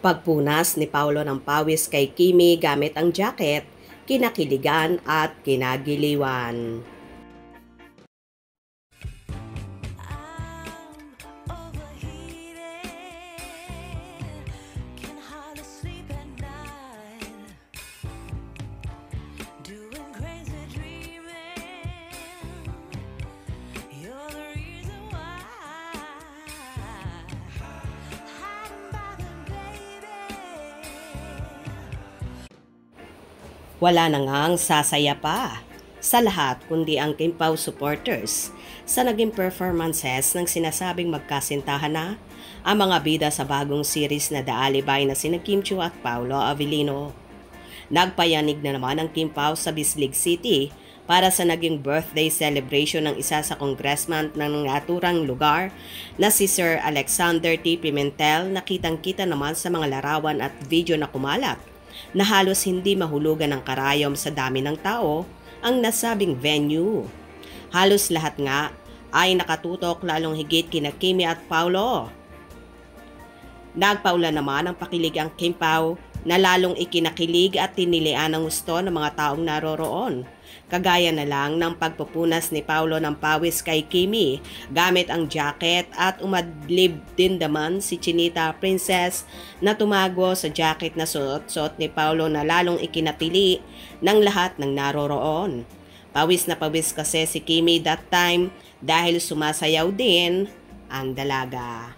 Pagpunas ni Paulo ng pawis kay Kimi gamit ang jacket, kinakiligan at kinagiliwan. Wala na ngang sasaya pa sa lahat kundi ang Kim Pao supporters sa naging performances ng sinasabing magkasintahan na ang mga bida sa bagong series na The Alibay na sina Kim Chiu at Paolo Avellino. Nagpayanig na naman ang Kim Pao sa Bislig City para sa naging birthday celebration ng isa sa congressman ng naturang lugar na si Sir Alexander T. Pimentel na kitang-kita naman sa mga larawan at video na kumalat na halos hindi mahulugan ng karayom sa dami ng tao ang nasabing venue. Halos lahat nga ay nakatutok lalong higit kina Kimi at Paulo. Nagpaula naman ang pakilig ang Kim Pao na lalong ikinakilig at tinilian ng gusto ng mga taong naroroon. Kagaya na lang ng pagpupunas ni Paulo ng pawis kay Kimi gamit ang jacket at umadlib din naman si Chinita Princess na tumago sa jacket na suot-suot ni Paulo na lalong ikinatili ng lahat ng naroroon. Pawis na pawis kasi si Kimi that time dahil sumasayaw din ang dalaga.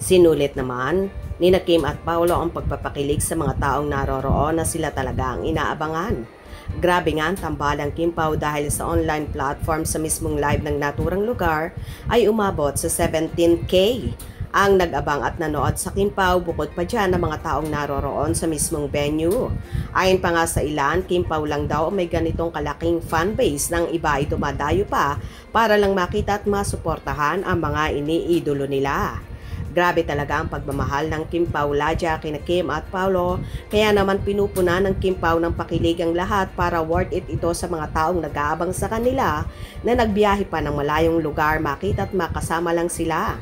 Sinulit naman ni Kim at Paulo ang pagpapakilig sa mga taong naroroon na sila talaga ang inaabangan. Grabe nga ang tambalang Kim Pao dahil sa online platform sa mismong live ng naturang lugar ay umabot sa 17K. Ang nag-abang at nanood sa Kim Pao bukod pa dyan ng mga taong naroroon sa mismong venue. Ayon pa nga sa ilan, Kim Pao lang daw may ganitong kalaking fanbase ng iba ay dumadayo pa para lang makita at masuportahan ang mga iniidolo nila. Grabe talaga ang pagmamahal ng Kim Pao Ladja kina Kim at Paulo, kaya naman pinupuna ng Kim Pao ng pakilig ang lahat para worth it ito sa mga taong nag-aabang sa kanila na nagbiyahe pa ng malayong lugar makita at makasama lang sila.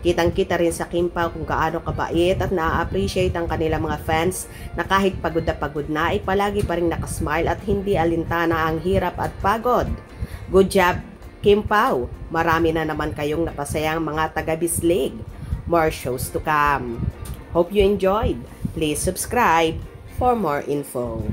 Kitang-kita rin sa Kim Pao kung gaano kabait at na-appreciate ang kanilang mga fans na kahit pagod na ay palagi pa rin nakasmile at hindi alintana ang hirap at pagod. Good job Kim Pao, marami na naman kayong napasayang mga taga-Bislig. More shows to come. Hope you enjoyed. Please subscribe for more info.